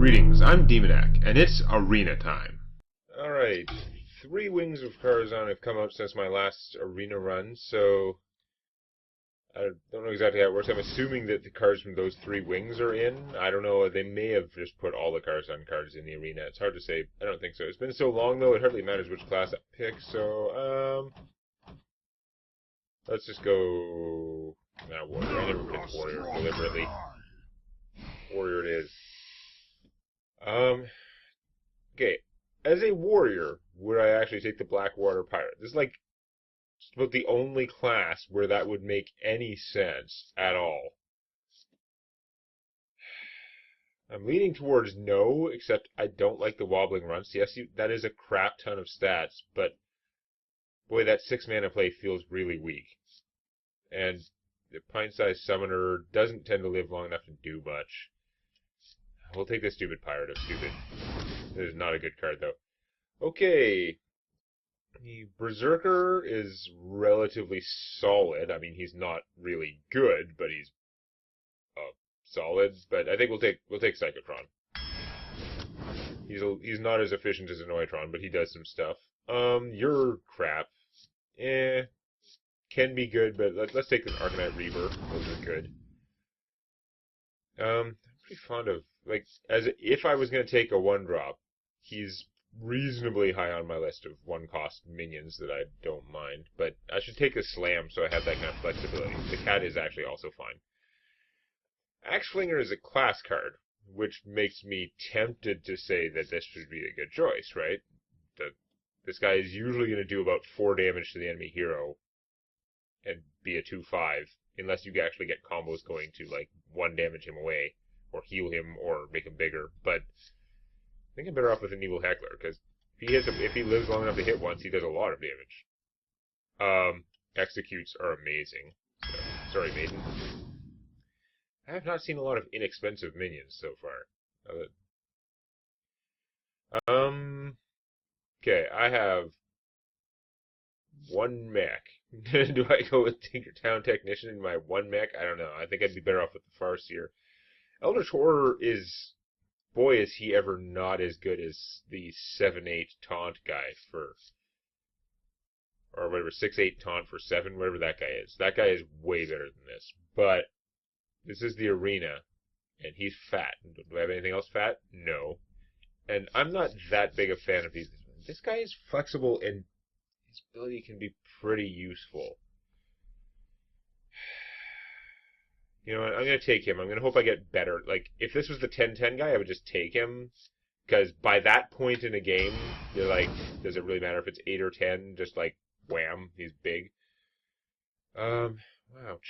Greetings, I'm Demonac, and it's arena time. Alright, 3 Wings of Karazhan have come out since my last arena run, so I don't know exactly how it works. I'm assuming that the cards from those 3 wings are in. I don't know, they may have just put all the Karazhan cards in the arena. It's hard to say. I don't think so. It's been so long, though, it hardly matters which class I pick, so, let's just go... Nah, Warrior. I never picked Warrior deliberately. Warrior it is. Okay. As a warrior, would I actually take the Blackwater Pirate? This is like just about the only class where that would make any sense at all. I'm leaning towards no, except I don't like the wobbling runs. Yes, that is a crap ton of stats, but boy, that 6 mana play feels really weak. And the pint-sized summoner doesn't tend to live long enough to do much. We'll take this stupid pirate of stupid. This is not a good card, though. Okay. The Berserker is relatively solid. I mean, he's not really good, but he's solid. But I think we'll take Psychotron. He's not as efficient as an Oitron, but he does some stuff. You're crap. Can be good, but let's take the Arcanite Reaver. Those are good. I'm pretty fond of, like, if I was going to take a 1-drop, he's reasonably high on my list of 1-cost minions that I don't mind. But I should take a Slam so I have that kind of flexibility. The cat is actually also fine. Axe Flinger is a class card, which makes me tempted to say that this should be a good choice, right? This guy is usually going to do about 4 damage to the enemy hero and be a 2/5, unless you actually get combos going to, like, 1 damage him away, or heal him, or make him bigger. But I think I'm better off with an Evil Heckler, because if he lives long enough to hit once, he does a lot of damage. Executes are amazing. So, sorry, Maiden. I have not seen a lot of inexpensive minions so far. Okay, I have 1 mech. Do I go with Tinkertown Technician in my 1 mech? I don't know. I think I'd be better off with the Farseer. Eldritch Horror is... Boy, is he ever not as good as the 7/8 taunt guy for... Or whatever, 6/8 taunt for 7, whatever that guy is. That guy is way better than this. But this is the arena, and he's fat. Do I have anything else fat? No. And I'm not that big a fan of these. This guy is flexible, and his ability can be pretty useful. You know what? I'm going to take him. I'm going to hope I get better. Like, if this was the 10/10 guy, I would just take him. Because by that point in a game, you're like, does it really matter if it's 8 or 10? Just like, wham, he's big. Wow,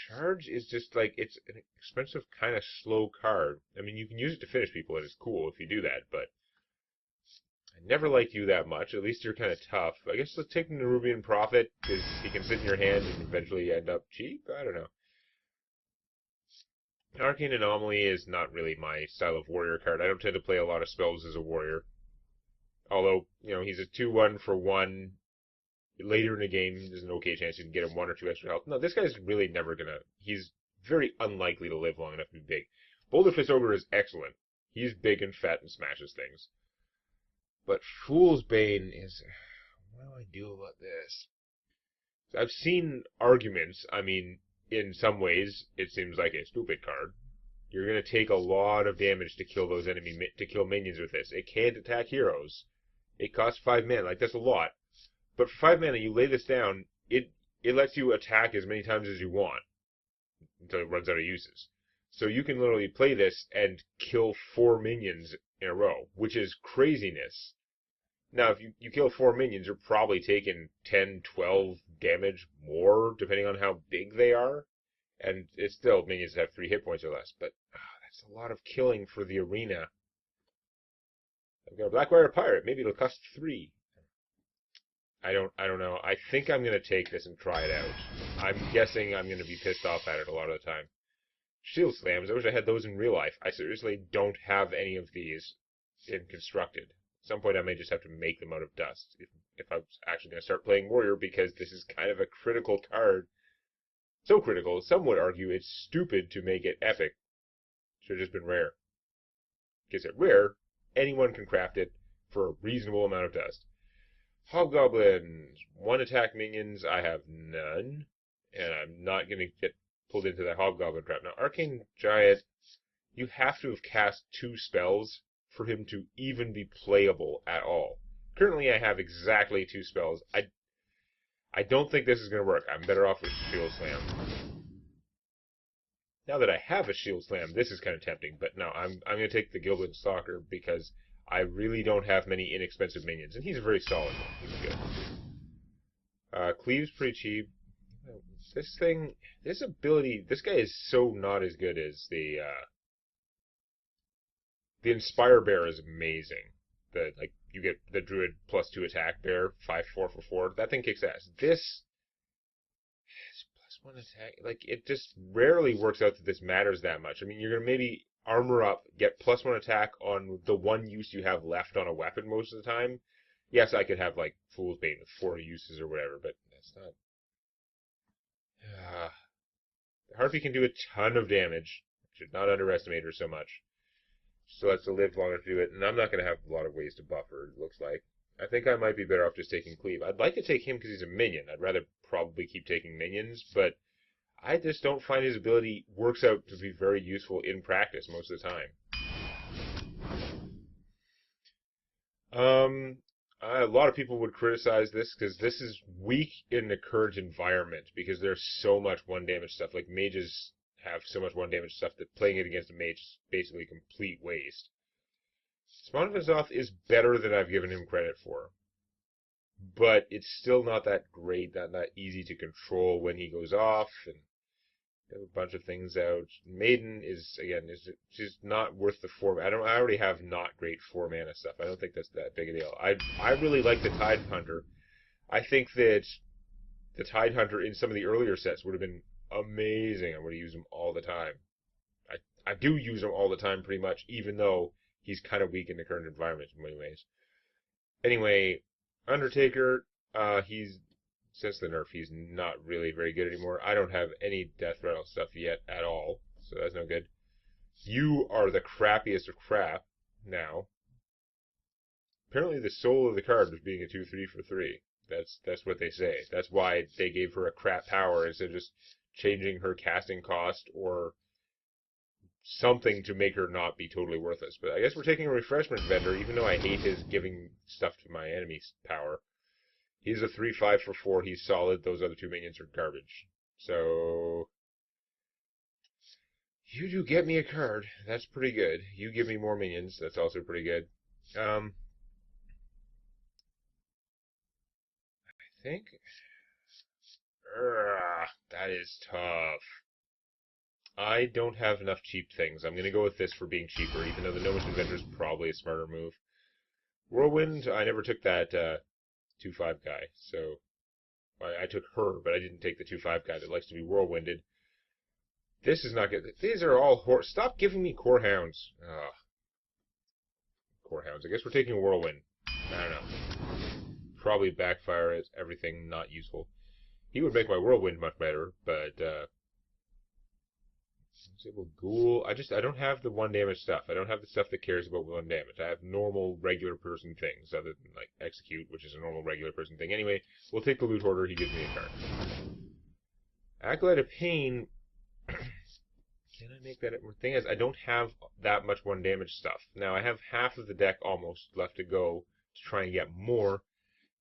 Charge is just like, it's an expensive, kind of slow card. I mean, you can use it to finish people, and it's cool if you do that, but I never liked you that much. At least you're kind of tough. I guess let's take the Nerubian Prophet, because he can sit in your hand and eventually end up cheap? I don't know. Arcane Anomaly is not really my style of warrior card. I don't tend to play a lot of spells as a warrior. Although, you know, he's a 2/1 for 1. Later in the game, there's an okay chance you can get him 1 or 2 extra health. No, this guy's really never gonna... He's very unlikely to live long enough to be big. Boulder Fist Ogre is excellent. He's big and fat and smashes things. But Fool's Bane is... What do I do about this? I've seen arguments. I mean, in some ways, it seems like a stupid card. You're going to take a lot of damage to kill those to kill minions with this. It can't attack heroes. It costs 5 mana. Like, that's a lot. But for 5 mana, you lay this down, it lets you attack as many times as you want until it runs out of uses. So you can literally play this and kill 4 minions in a row, which is craziness. Now, if you kill 4 minions, you're probably taking 10, 12 damage more, depending on how big they are. And it's still, minions have 3 hit points or less. But that's a lot of killing for the arena. I've got a Blackwater Pirate. Maybe it'll cost 3. I don't know. I think I'm going to take this and try it out. I'm guessing I'm going to be pissed off at it a lot of the time. Shield Slams. I wish I had those in real life. I seriously don't have any of these in Constructed. At some point, I may just have to make them out of dust if I was actually going to start playing Warrior, because this is kind of a critical card. So critical, some would argue it's stupid to make it epic. Should have just been rare. Gets it rare, anyone can craft it for a reasonable amount of dust. Hobgoblins, 1 attack minions, I have none, and I'm not going to get pulled into that Hobgoblin trap. Now, Arcane Giant, you have to have cast 2 spells for him to even be playable at all. Currently, I have exactly 2 spells. I don't think this is going to work. I'm better off with Shield Slam. Now that I have a Shield Slam, this is kind of tempting, but no, I'm going to take the Gilbert Stalker because I really don't have many inexpensive minions, and he's a very solid one. He's good. Cleave's pretty cheap. This thing, this ability, this guy is so not as good as the Inspire Bear is amazing. You get the Druid +2 attack bear, 5/4 for 4. That thing kicks ass. This has +1 attack. Like, it just rarely works out that this matters that much. I mean, you're gonna maybe armor up, get +1 attack on the one use you have left on a weapon most of the time. Yes, I could have like Fool's Bane with 4 uses or whatever, but that's not. The Harpy can do a ton of damage. Should not underestimate her so much. Still has to live longer to do it, and I'm not going to have a lot of ways to buff her, it looks like. I think I might be better off just taking Cleave. I'd like to take him because he's a minion. I'd rather probably keep taking minions, but I just don't find his ability works out to be very useful in practice most of the time. A lot of people would criticize this because this is weak in the current environment because there's so much 1 damage stuff. Like, mages have so much 1 damage stuff that playing it against a mage is basically complete waste. Spawn of Azoth is better than I've given him credit for. But it's still not that great, not that easy to control when he goes off, and have a bunch of things out. Maiden is, again, she's not worth the 4. I already have not great 4 mana stuff. I don't think that's that big a deal. I really like the Tide Hunter. I think that the Tide Hunter in some of the earlier sets would have been amazing. I would have used him all the time. I do use him all the time pretty much, even though he's kind of weak in the current environment in many ways. Anyway, Undertaker, since the nerf, he's not really very good anymore. I don't have any Death Rattle stuff yet at all, so that's no good. You are the crappiest of crap now. Apparently the soul of the card was being a 2/3 for 3. That's what they say. That's why they gave her a crap power instead of just changing her casting cost or something to make her not be totally worthless. But I guess we're taking a refreshment vendor, even though I hate his giving stuff to my enemy's power. He's a 3/5 for 4. He's solid. Those other 2 minions are garbage. So you do get me a card. That's pretty good. You give me more minions. That's also pretty good. I think that is tough. I don't have enough cheap things. I'm going to go with this for being cheaper, even though the Gnomish Inventor is probably a smarter move. Whirlwind, I never took that 2/5 guy, so I took her, but I didn't take the 2/5 guy that likes to be whirlwinded. This is not good. These are all Stop giving me core hounds. Core hounds. I guess we're taking whirlwind. I don't know. Probably backfire as everything not useful. He would make my whirlwind much better, but Disable Ghoul. I don't have the 1 damage stuff. I don't have the stuff that cares about 1 damage. I have normal, regular person things, other than, like, Execute, which is a normal, regular person thing. Anyway, we'll take the Loot Hoarder. He gives me a card. Acolyte of Pain. Can I make that? The thing is, I don't have that much 1 damage stuff. Now, I have half of the deck almost left to go to try and get more.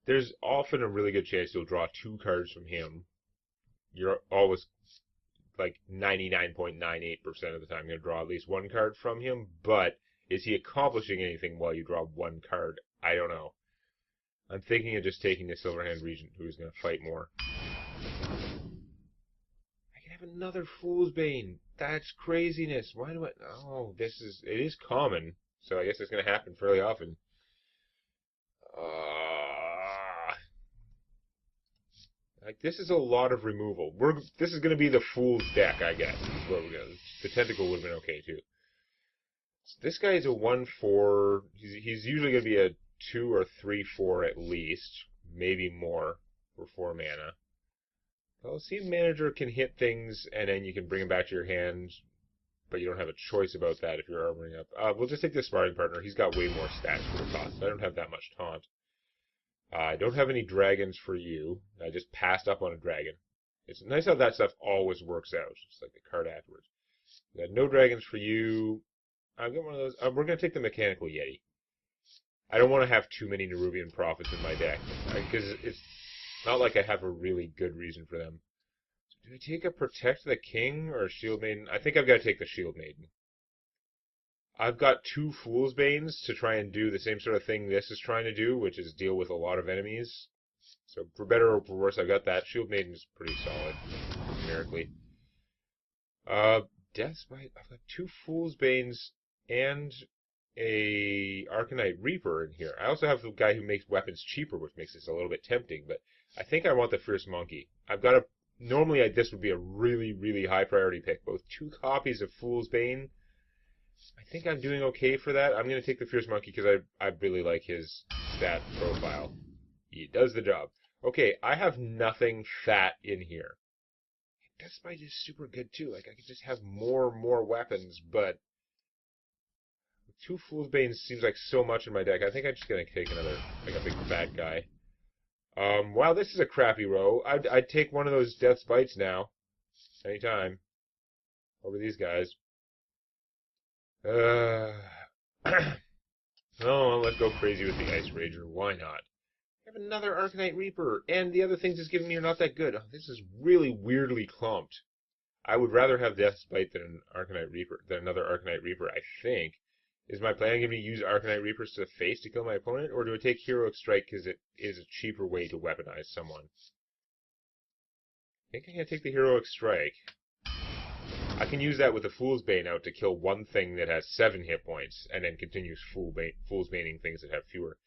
There's often a really good chance you'll draw 2 cards from him. You're always, like, 99.98% of the time going to draw at least 1 card from him, but is he accomplishing anything while you draw 1 card? I don't know. I'm thinking of just taking the Silverhand Regent, who is going to fight more. I can have another Fool's Bane. That's craziness. Why do I... Oh, it is common, so I guess it's going to happen fairly often. Like, this is a lot of removal. This is going to be the Fool's deck, I guess. Is where we're going. The Tentacle would have been okay, too. So this guy is a 1/4. He's usually going to be a 2 or 3/4 at least. Maybe more for 4 mana. Well, Seed Manager can hit things, and then you can bring them back to your hand. but you don't have a choice about that if you're armoring up. We'll just take the sparring partner. He's got way more stats for the cost. I don't have that much taunt. I don't have any dragons for you. I just passed up on a dragon. It's nice how that stuff always works out. It's like the card afterwards. Got no dragons for you. I've got one of those. We're going to take the Mechanical Yeti. I don't want to have too many Nerubian Prophets in my deck, because it's not like I have a really good reason for them. So do I take a Protect the King or a Shield Maiden? I think I've got to take the Shield Maiden. I've got 2 Fool's Banes to try and do the same sort of thing this is trying to do, which is deal with a lot of enemies. So for better or for worse, I've got that. Shield Maiden is pretty solid, numerically. Deathbite. I've got 2 Fool's Banes and a Arcanite Reaper in here. I also have the guy who makes weapons cheaper, which makes this a little bit tempting, but I think I want the Fierce Monkey. I've got a... Normally, this would be a really, really high priority pick. Both 2 copies of Fool's Bane. I think I'm doing okay for that. I'm going to take the Fierce Monkey because I really like his stat profile. He does the job. Okay, I have nothing fat in here. Deathbite is super good too. Like, I could just have more weapons, but 2 Fool's Banes seems like so much in my deck. I think I'm just going to take another, like a big fat guy. Wow, this is a crappy row. I'd take one of those Deathbites now. Anytime. Over these guys. Oh, let's go crazy with the Ice Rager. Why not? I have another Arcanite Reaper, and the other things it's giving me are not that good. Oh, this is really weirdly clumped. I would rather have Deathbite than an Arcanite Reaper, than another Arcanite Reaper, I think. Is my plan going to use Arcanite Reapers to the face to kill my opponent, or do I take Heroic Strike because it is a cheaper way to weaponize someone? I think I'm going to take the Heroic Strike. I can use that with the Fool's Bane out to kill one thing that has 7 hit points, and then continues Fool's Baning things that have fewer.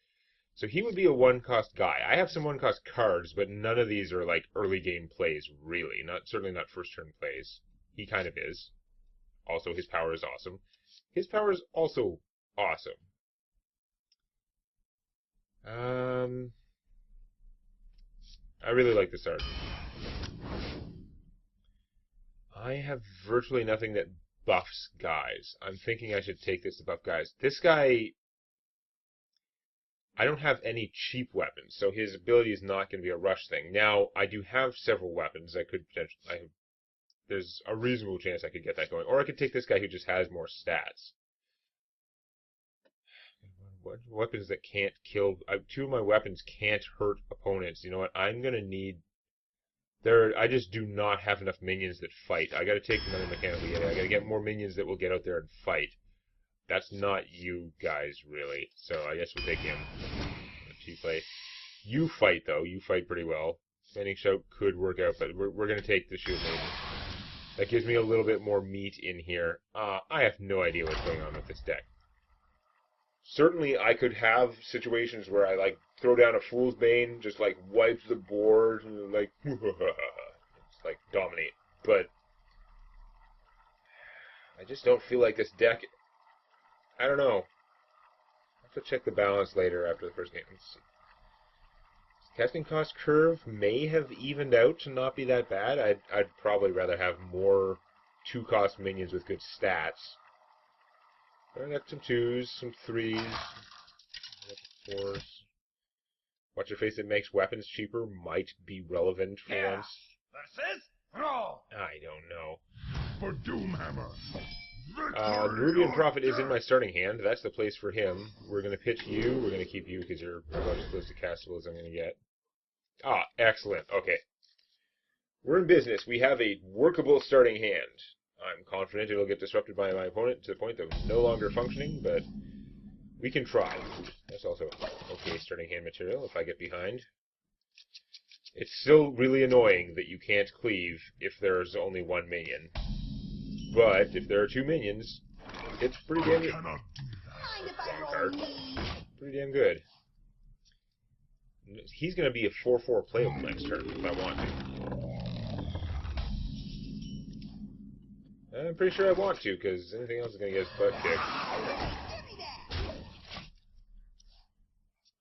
So he would be a 1-cost guy. I have some 1-cost cards, but none of these are like early game plays, really. Certainly not first turn plays. He kind of is. Also, his power is awesome. His power is also awesome. I really like this art. I have virtually nothing that buffs guys. I'm thinking I should take this to buff guys. This guy, I don't have any cheap weapons, so his ability is not going to be a rush thing. Now, I do have several weapons. I could potentially... there's a reasonable chance I could get that going. Or I could take this guy who just has more stats. What weapons that can't kill... 2 of my weapons can't hurt opponents. You know what? I'm going to need... I just do not have enough minions that fight. I got to take another Mechanical Yeti. I got to get more minions that will get out there and fight. That's not you guys, really. So I guess we'll take him. Cheap play. You fight, though. You fight pretty well. Standing Shout could work out, but we're going to take the Shield Maiden. That gives me a little bit more meat in here. I have no idea what's going on with this deck. Certainly, I could have situations where I, like, throw down a Fool's Bane, just, like, wipes the board, and, like, just, like, dominate. But I just don't feel like this deck... I don't know. I'll have to check the balance later after the first game. Let's see. Casting cost curve may have evened out to not be that bad. I'd probably rather have more 2-cost minions with good stats. I got some 2s, some 3s, some 4s. Watch your face, it makes weapons cheaper might be relevant for once. This is Throw. I don't know. For Doomhammer. Nerubian Prophet is in my starting hand. That's the place for him. We're going to pitch you. We're going to keep you because you're about as close to castable as I'm going to get. Ah, excellent. Okay. We're in business. We have a workable starting hand. I'm confident it'll get disrupted by my opponent to the point of no longer functioning, but we can try. That's also okay starting hand material if I get behind. It's still really annoying that you can't cleave if there's only 1 minion. But if there are 2 minions, it's pretty damn good. Pretty damn good. He's going to be a 4/4 playable next turn if I want to. I'm pretty sure I want to, because anything else is going to get his butt kicked.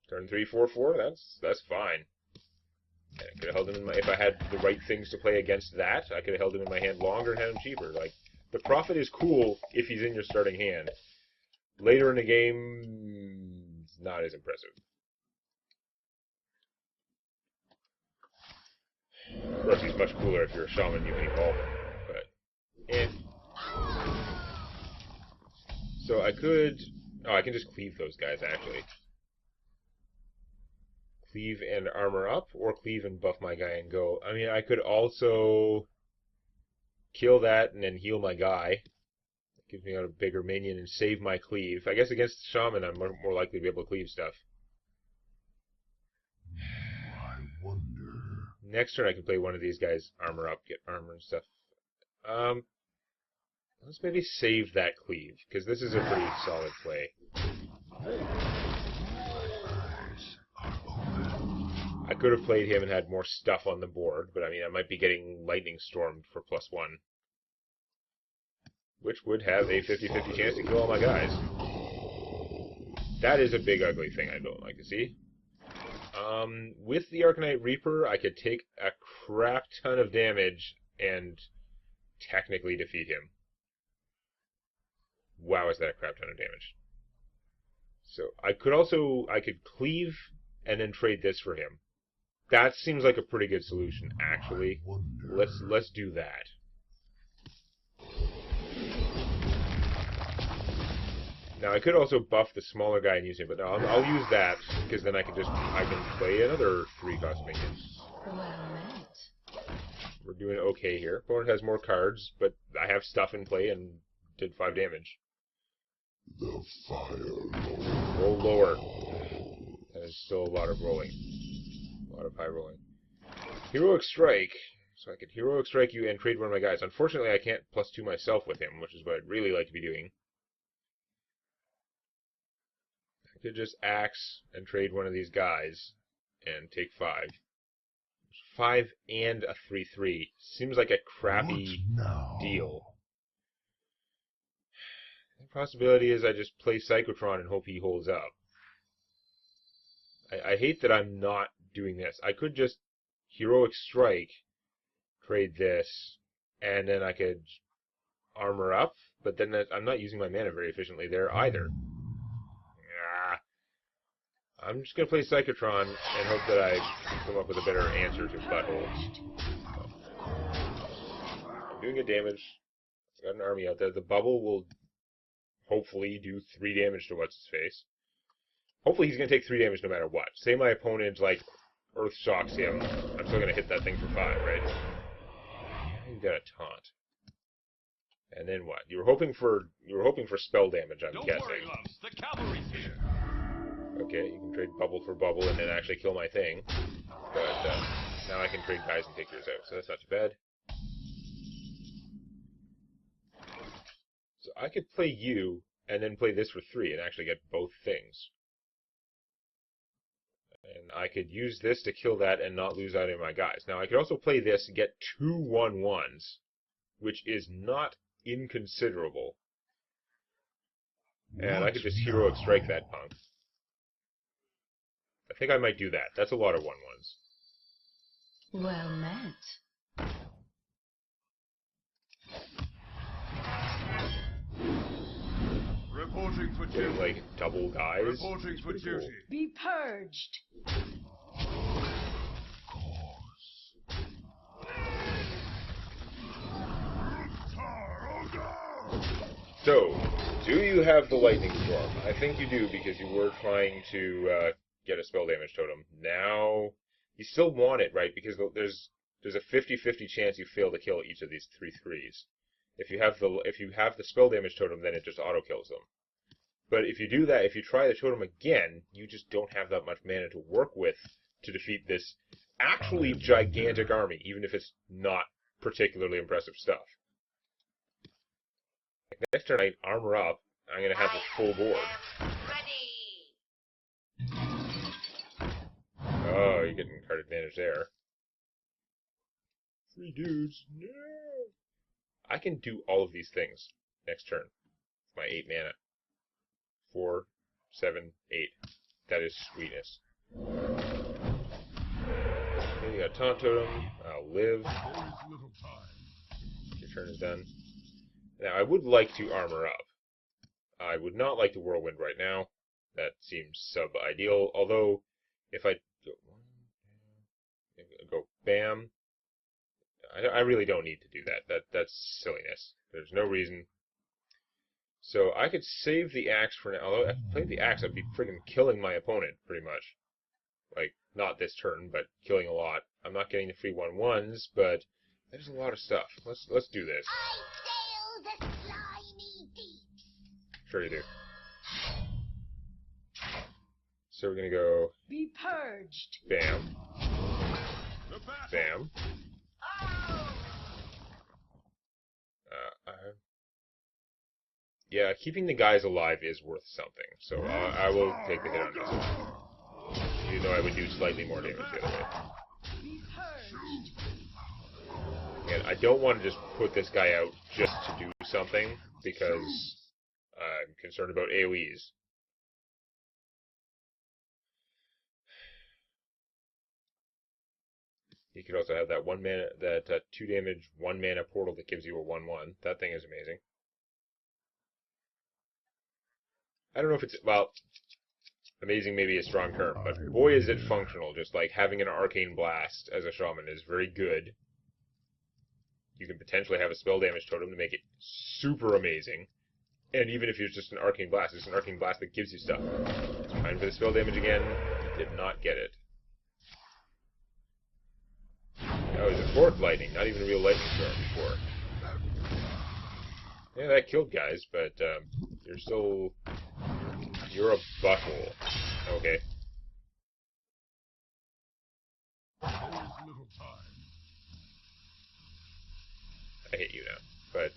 Turn 3, 4/4. That's fine. I could have held him in my... If I had the right things to play against that, I could have held him in my hand longer and had him cheaper. Like, The Prophet is cool if he's in your starting hand. Later in the game, it's not as impressive. Of course, he's much cooler if you're a shaman, you can evolve him. But, eh. So I could... Oh, I can just cleave those guys, actually. Cleave and armor up, or cleave and buff my guy and go. I mean, I could also kill that and then heal my guy. It gives me out a bigger minion and save my cleave. I guess against Shaman, I'm more likely to be able to cleave stuff. I wonder. Next turn, I can play one of these guys, armor up, get armor and stuff. Let's maybe save that cleave, because this is a pretty solid play. I could have played him and had more stuff on the board, but I mean, I might be getting Lightning Stormed for +1. Which would have a 50-50 chance to kill all my guys. That is a big ugly thing I don't like to see. With the Arcanite Reaper, I could take a crap ton of damage and technically defeat him. Wow, is that a crap ton of damage. So I could cleave and then trade this for him. That seems like a pretty good solution, actually. Let's do that. Now I could also buff the smaller guy and use him, but no, I'll use that because then I can play another 3-cost minion. Well met. We're doing okay here. Opponent has more cards, but I have stuff in play and did 5 damage. The fire Roll lower. That is still a lot of rolling. A lot of high rolling. Heroic Strike. So I could Heroic Strike you and trade one of my guys. Unfortunately, I can't +2 myself with him, which is what I'd really like to be doing. I could just Axe and trade one of these guys and take 5. 5 and a 3/3. Seems like a crappy deal. The possibility is I just play Psychotron and hope he holds up. I hate that I'm not doing this. I could just Heroic Strike, trade this, and then I could armor up, but then I'm not using my mana very efficiently there either. I'm just going to play Psychotron and hope that I come up with a better answer to Butthole. I'm doing good damage. Got an army out there. The bubble will hopefully do 3 damage to What's-His-Face. Hopefully he's going to take 3 damage no matter what. Say my opponent, like, Earth Shocks him. I'm still going to hit that thing for 5, right? Yeah, you got a taunt. And then what? You were hoping for spell damage, I'm guessing. Don't worry, loves. The cavalry's here. Okay, you can trade bubble for bubble and then actually kill my thing. But now I can trade guys and take yours out, so that's not too bad. So I could play you and then play this for 3 and actually get both things. And I could use this to kill that and not lose out on my guys. Now I could also play this and get 2 1/1s, which is not inconsiderable. And I could just Heroic Strike that punk. I think I might do that. That's a lot of 1/1s. Well met. Reporting for Getting, duty. like, double guys. Reporting for Pretty cool. duty. Be purged. So, do you have the Lightning Storm? I think you do, because you were trying to get a spell damage totem. Now, you still want it, right? Because there's a 50-50 chance you fail to kill each of these 3/3s. If you have the spell damage totem, then it just auto kills them. But if you do that, if you try the totem again, you just don't have that much mana to work with to defeat this actually gigantic army, even if it's not particularly impressive stuff. Next turn, I armor up. I'm going to have a full board. Oh, you're getting card advantage there. 3 dudes. No! I can do all of these things next turn. My 8 mana. 4, 7, 8. That is sweetness. Okay, you got Taunt Totem. I'll live. There is little time. Your turn is done. Now, I would like to armor up. I would not like to whirlwind right now. That seems sub-ideal, although if I go bam, I really don't need to do that. That's silliness. There's no reason. So I could save the axe for now. Although if I played the axe, I'd be friggin' killing my opponent, pretty much. Like, not this turn, but killing a lot. I'm not getting the free 1/1s, but there's a lot of stuff. Let's do this. I sail the slimy deeps. Sure you do. So we're gonna go Be purged. bam, The battle. bam. Yeah, keeping the guys alive is worth something, so I will take the hit on this one. Even though I would do slightly more damage the other way. Be purged. And I don't want to just put this guy out just to do something, because I'm concerned about AoEs. You could also have that 2 damage, 1 mana portal that gives you a 1/1. That thing is amazing. I don't know if it's, well, amazing maybe a strong term, but boy is it functional. Just like having an arcane blast as a shaman is very good. You can potentially have a spell damage totem to make it super amazing. And even if it's just an arcane blast, it's an arcane blast that gives you stuff. Trying for the spell damage again, did not get it. That was a fourth lightning, not even a real lightning storm before. Yeah, that killed guys, but you're still... You're a butthole. Okay. There is little time. I hate you now. But,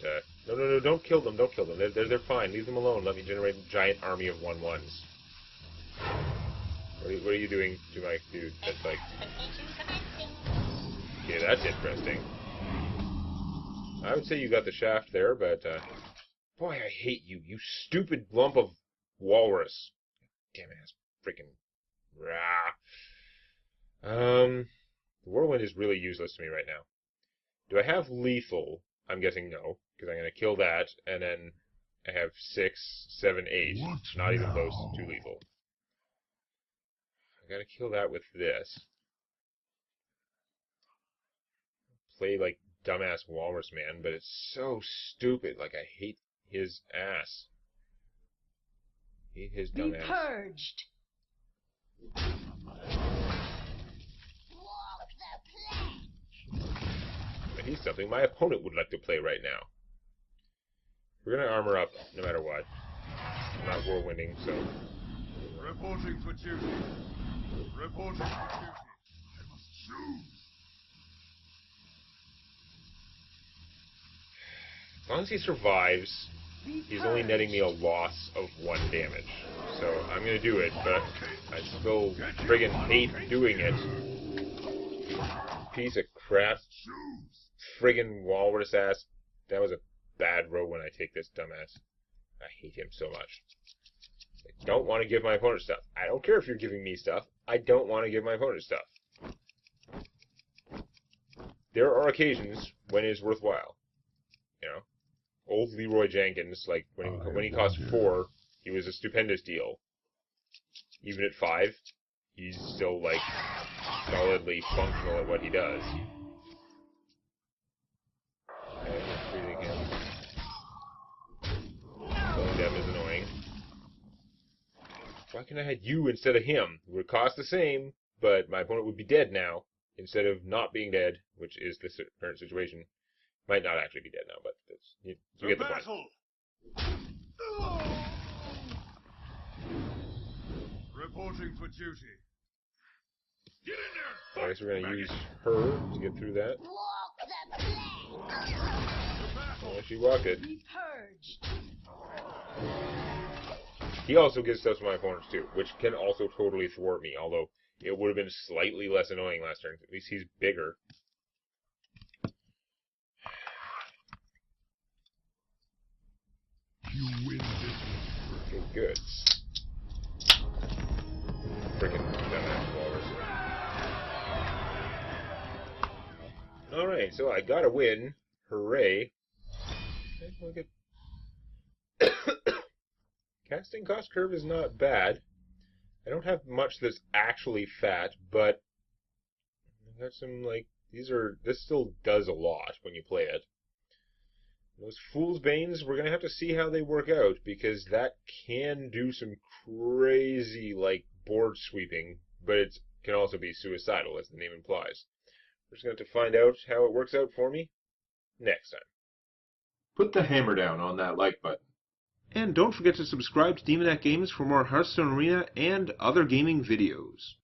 no, don't kill them, don't kill them. They're fine. Leave them alone. Let me generate a giant army of 1/1s. What are you doing to my dude? That's like... Yeah, that's interesting. I would say you got the shaft there, but, boy, I hate you, you stupid lump of walrus. Damn it, that's freaking... Rah. The whirlwind is really useless to me right now. Do I have lethal? I'm guessing no, because I'm going to kill that, and then I have 6, 7, 8. Not even close to lethal. I got to kill that with this. Play like dumbass walrus man, but it's so stupid. Like, I hate his ass. Hate his Be dumbass. purged. Walk the plank. But he's something my opponent would like to play right now. We're gonna armor up no matter what. I'm not whirlwinding, so... Reporting for duty. Reporting for duty. I must choose. As long as he survives, Be he's only netting me a loss of 1 damage. So I'm gonna do it, but I still friggin' hate doing it. Piece of crap. Friggin' walrus ass. That was a bad row when I take this dumbass. I hate him so much. I don't want to give my opponent stuff. I don't care if you're giving me stuff. I don't want to give my opponent stuff. There are occasions when it's worthwhile. You know? Old Leroy Jenkins, like, when he cost 4, he was a stupendous deal. Even at 5, he's still, like, solidly functional at what he does. Okay, breathing him. Killing them is annoying. Why can't I have you instead of him? It would cost the same, but my opponent would be dead now, instead of not being dead, which is the current situation. Might not actually be dead now, but that's, you get the point. Reporting for duty. Get in there. I guess we're going to use her to get through that. Walk the plank. Oh, she walked it. Be purged. He also gives stuff to my opponents too, which can also totally thwart me, although it would have been slightly less annoying last turn. At least he's bigger. You win this. Okay, good. Freaking dumbass walrus. Alright, so I got a win. Hooray. look at... Casting cost curve is not bad. I don't have much that's actually fat, but I've got some, like, this still does a lot when you play it. Those Fool's Banes, we're going to have to see how they work out, because that can do some crazy, like, board sweeping, but it can also be suicidal, as the name implies. We're just going to have to find out how it works out for me next time. Put the hammer down on that like button. And don't forget to subscribe to Demonac Games for more Hearthstone Arena and other gaming videos.